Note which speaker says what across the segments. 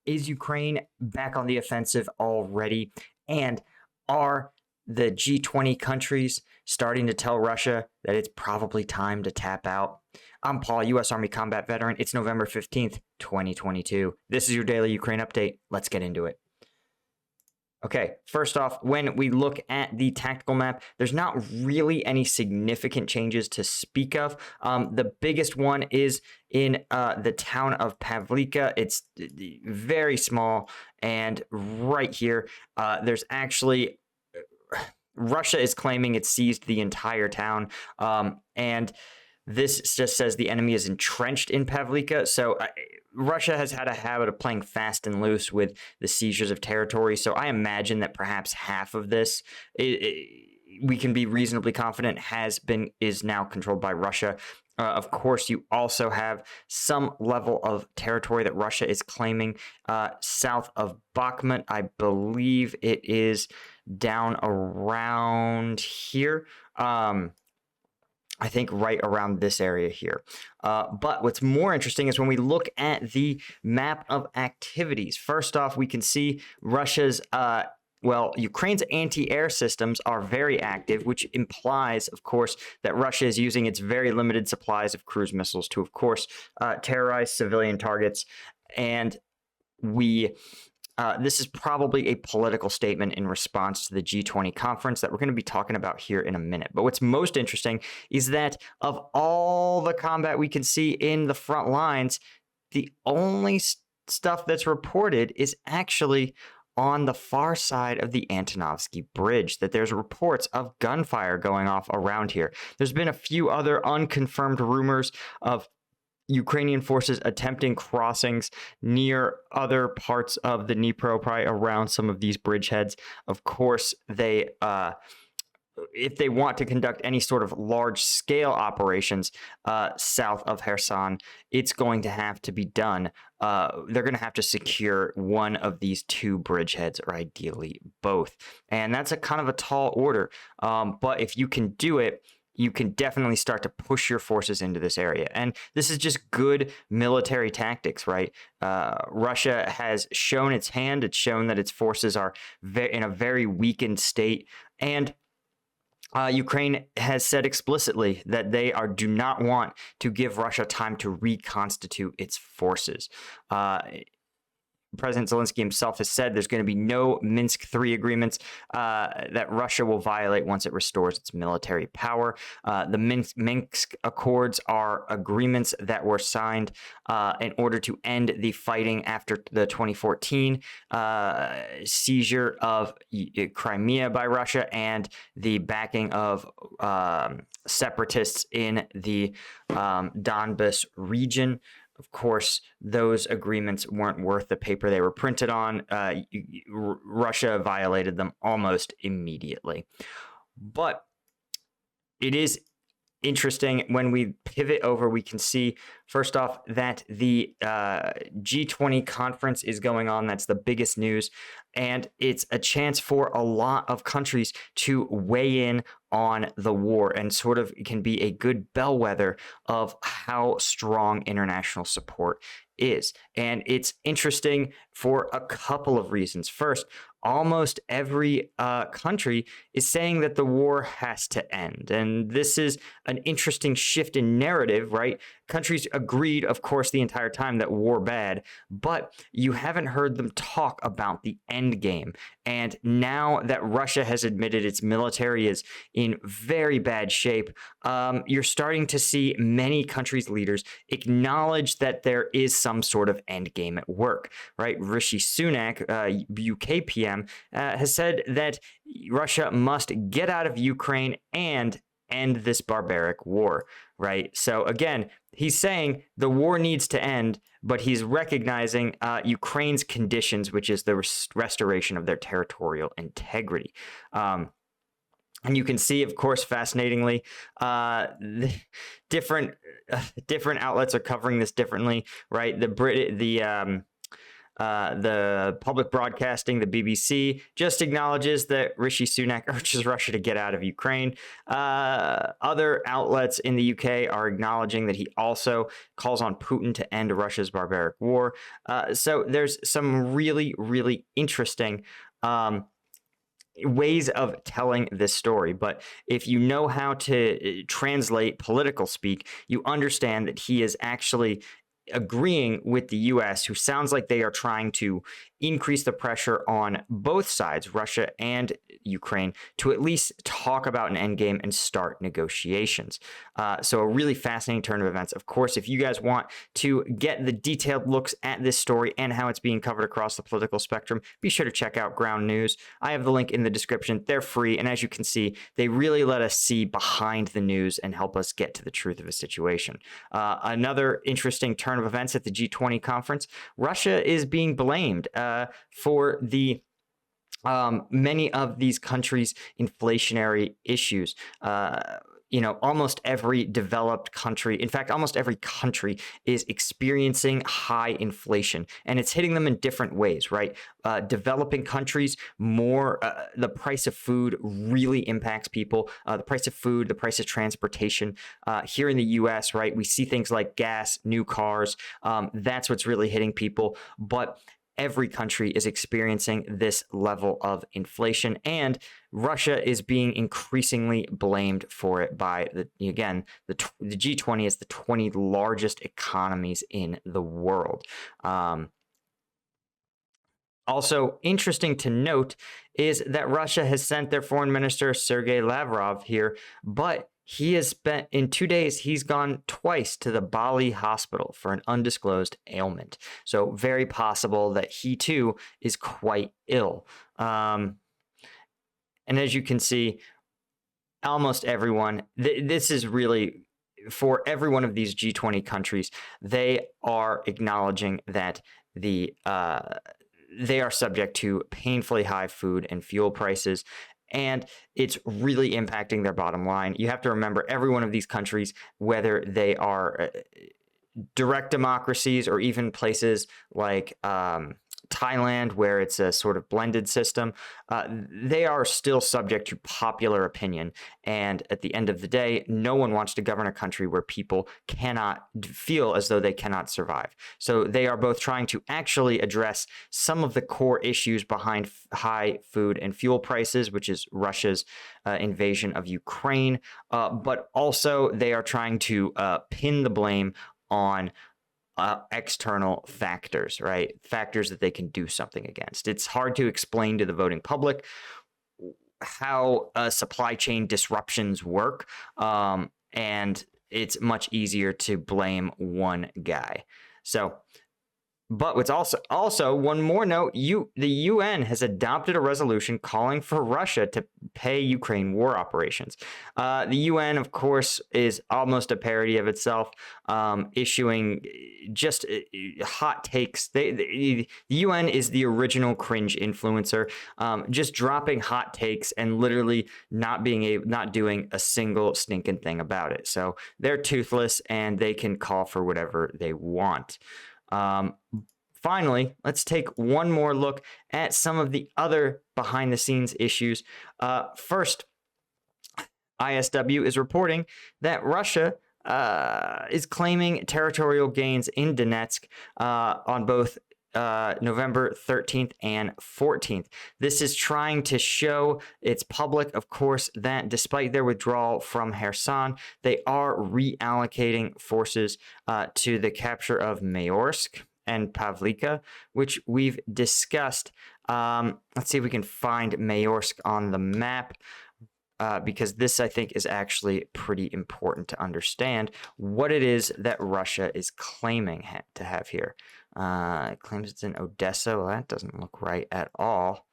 Speaker 1: Is Ukraine back on the offensive already? And are the G20 countries starting to tell Russia that it's probably time to tap out? I'm Paul, U.S. Army combat veteran. It's November 15th, 2022. This is your daily Ukraine update. Let's get into it. Okay, first off, when we look at the tactical map, there's not really any significant changes to speak of. The biggest one is in the town of Pavlika. It's very small, and right here, there's actually Russia is claiming it seized the entire town, and this just says the enemy is entrenched in Pavlika. So Russia has had a habit of playing fast and loose with the seizures of territory. So I imagine that perhaps half of this, we can be reasonably confident, is now controlled by Russia. Of course, you also have some level of territory that Russia is claiming south of Bakhmut. I believe it is down around here. I think right around this area here. But what's more interesting is when we look at the map of activities. First off, we can see Russia's, Ukraine's anti-air systems are very active, which implies, of course, that Russia is using its very limited supplies of cruise missiles to, of course, terrorize civilian targets. And this is probably a political statement in response to the G20 conference that we're going to be talking about here in a minute. But what's most interesting is that of all the combat we can see in the front lines, the only stuff that's reported is actually on the far side of the Antonovsky Bridge, that there's reports of gunfire going off around here. There's been a few other unconfirmed rumors of Ukrainian forces attempting crossings near other parts of the Dnipro, probably around some of these bridgeheads. Of course, if they want to conduct any sort of large-scale operations south of Kherson, it's going to have to be done. They're going to have to secure one of these two bridgeheads, or ideally both. And that's a kind of a tall order. But if you can do it, you can definitely start to push your forces into this area. And this is just good military tactics, right? Russia has shown its hand. It's shown that its forces are in a very weakened state. And Ukraine has said explicitly that they do not want to give Russia time to reconstitute its forces. President Zelensky himself has said there's going to be no Minsk III agreements that Russia will violate once it restores its military power. The Minsk Accords are agreements that were signed in order to end the fighting after the 2014 seizure of Crimea by Russia and the backing of separatists in the Donbas region. Of course, those agreements weren't worth the paper they were printed on. Russia violated them almost immediately. But it is interesting when we pivot over, we can see first off that the G20 conference is going on. That's the biggest news. And it's a chance for a lot of countries to weigh in on the war and sort of can be a good bellwether of how strong international support is. And it's interesting for a couple of reasons. First, almost every country is saying that the war has to end. And this is an interesting shift in narrative, right? Countries agreed, of course, the entire time that war bad, but you haven't heard them talk about the end game. And now that Russia has admitted its military is in very bad shape, you're starting to see many countries' leaders acknowledge that there is some sort of end game at work, right? Rishi Sunak, UK PM, has said that Russia must get out of Ukraine and end this barbaric war, right? So again, he's saying the war needs to end, but he's recognizing Ukraine's conditions, which is the restoration of their territorial integrity. And you can see, of course, fascinatingly, different outlets are covering this differently, right? The public broadcasting, the BBC, just acknowledges that Rishi Sunak urges Russia to get out of Ukraine. Other outlets in the UK are acknowledging that he also calls on Putin to end Russia's barbaric war. So there's some really, really interesting ways of telling this story. But if you know how to translate political speak, you understand that he is actually agreeing with the U.S., who sounds like they are trying to increase the pressure on both sides, Russia and Ukraine, to at least talk about an endgame and start negotiations. So a really fascinating turn of events. Of course, if you guys want to get the detailed looks at this story and how it's being covered across the political spectrum, be sure to check out Ground News. I have the link in the description. They're free. And as you can see, they really let us see behind the news and help us get to the truth of a situation. Another interesting turn of events at the G20 conference, Russia is being blamed for the many of these countries' inflationary issues. Almost every developed country, in fact, almost every country is experiencing high inflation, and it's hitting them in different ways, right? Developing countries, the price of food really impacts people. The price of food, the price of transportation. Here in the U.S., right, we see things like gas, new cars. That's what's really hitting people. But every country is experiencing this level of inflation, and Russia is being increasingly blamed for it by the G20 is the 20 largest economies in the world. Also interesting to note is that Russia has sent their foreign minister, Sergei Lavrov, here, but he has spent, in 2 days, he's gone twice to the Bali hospital for an undisclosed ailment. So very possible that he too is quite ill. And as you can see, almost everyone, this is really, for every one of these G20 countries, they are acknowledging that they are subject to painfully high food and fuel prices, and it's really impacting their bottom line. You have to remember, every one of these countries, whether they are direct democracies or even places like Thailand, where it's a sort of blended system, they are still subject to popular opinion. And at the end of the day, no one wants to govern a country where people cannot feel as though they cannot survive. So they are both trying to actually address some of the core issues behind high food and fuel prices, which is Russia's invasion of Ukraine, but also they are trying to pin the blame on external factors, right? Factors that they can do something against. It's hard to explain to the voting public how supply chain disruptions work, and it's much easier to blame one guy. So, but what's also one more note, the UN has adopted a resolution calling for Russia to pay Ukraine war operations. The UN, of course, is almost a parody of itself, issuing just hot takes. The UN is the original cringe influencer, just dropping hot takes and literally not doing a single stinking thing about it. So they're toothless and they can call for whatever they want. Finally, let's take one more look at some of the other behind the scenes issues. First, ISW is reporting that Russia is claiming territorial gains in Donetsk on both November 13th and 14th. This is trying to show its public, of course, that despite their withdrawal from Kherson, they are reallocating forces to the capture of Mayorsk and Pavlivka, which we've discussed. Let's see if we can find Mayorsk on the map, because this, I think, is actually pretty important to understand what it is that Russia is claiming to have here. It claims it's in Odessa. Well, that doesn't look right at all.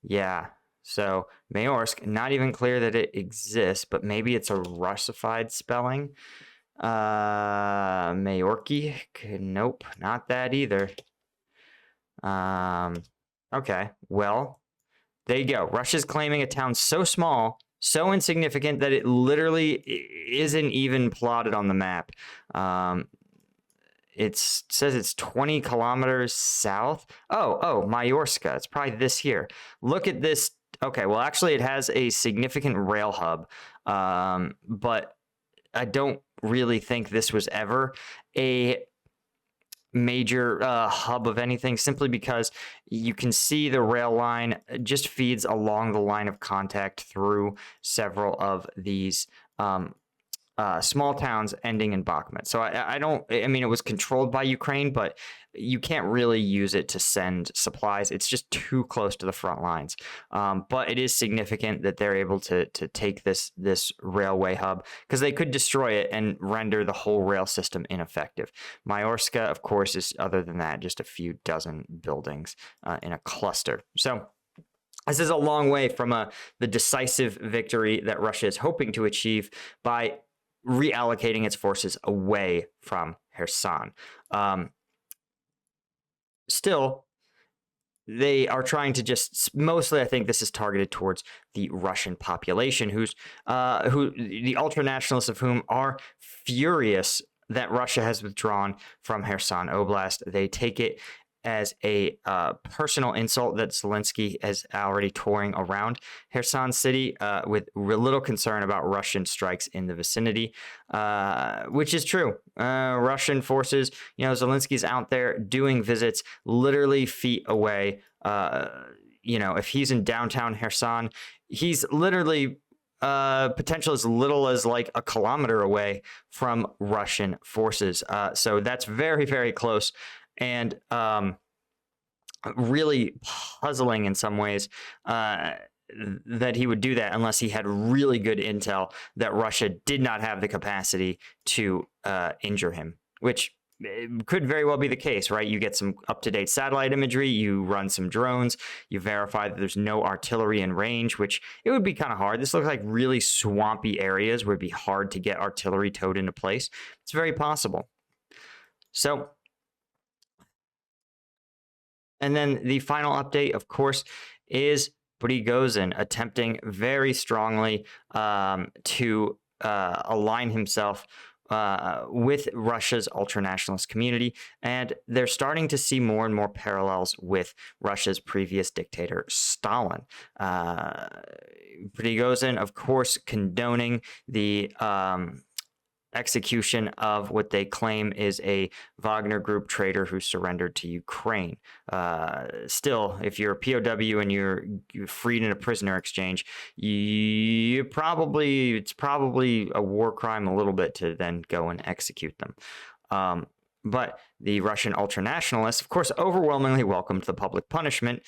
Speaker 1: Yeah. So Mayorsk, not even clear that it exists, but maybe it's a Russified spelling. Mayorki, nope, not that either. Okay, well, there you go. Russia's claiming a town so small, so insignificant that it literally isn't even plotted on the map. it says it's 20 kilometers south. Oh, Mayorska. It's probably this here. Look at this. Okay, well, actually, it has a significant rail hub, but I don't really think this was ever a major hub of anything, simply because you can see the rail line just feeds along the line of contact through several of these small towns ending in Bakhmut. So I mean, it was controlled by Ukraine, but you can't really use it to send supplies. It's just too close to the front lines. But it is significant that they're able to take this railway hub, because they could destroy it and render the whole rail system ineffective. Mayorska, of course, is, other than that, just a few dozen buildings in a cluster. So this is a long way from the decisive victory that Russia is hoping to achieve by reallocating its forces away from Kherson. Still, they are trying to just, mostly I think this is targeted towards the Russian population, who the ultranationalists of whom are furious that Russia has withdrawn from Kherson Oblast. They take it as a personal insult that Zelensky is already touring around Kherson city with little concern about Russian strikes in the vicinity, which is true. Russian forces, Zelensky's out there doing visits literally feet away. If he's in downtown Kherson, he's literally potential as little as like a kilometer away from Russian forces. So that's very, very close. And really puzzling in some ways that he would do that unless he had really good intel that Russia did not have the capacity to injure him, which could very well be the case, right? You get some up-to-date satellite imagery, you run some drones, you verify that there's no artillery in range, which it would be kind of hard. This looks like really swampy areas where it'd be hard to get artillery towed into place. It's very possible. So, and then the final update, of course, is Prigozhin attempting very strongly to align himself with Russia's ultranationalist community, and they're starting to see more and more parallels with Russia's previous dictator, Stalin. Prigozhin, of course, condoning the execution of what they claim is a Wagner Group traitor who surrendered to Ukraine. Still, if you're a POW and you're freed in a prisoner exchange, it's probably a war crime a little bit to then go and execute them. But the Russian ultranationalists, of course, overwhelmingly welcomed the public punishment,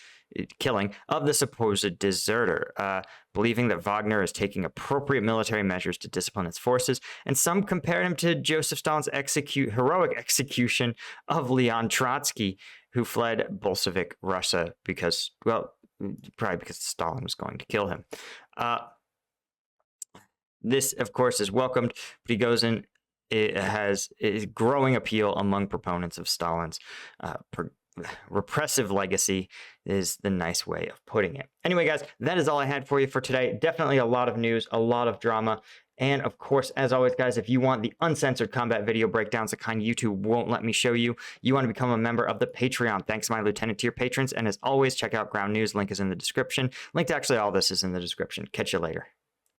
Speaker 1: killing of the supposed deserter, believing that Wagner is taking appropriate military measures to discipline its forces, and some compared him to Joseph Stalin's heroic execution of Leon Trotsky, who fled Bolshevik Russia because, probably because Stalin was going to kill him. This, of course, is welcomed. Prigozhin is growing appeal among proponents of Stalin's repressive legacy, is the nice way of putting it. Anyway, guys, that is all I had for you for today. Definitely a lot of news, a lot of drama. And of course, as always, guys, if you want the uncensored combat video breakdowns, the kind YouTube won't let me show you, you want to become a member of the Patreon. Thanks to my Lieutenant tier patrons. And as always, check out Ground News. Link is in the description. Link to actually all this is in the description. Catch you later.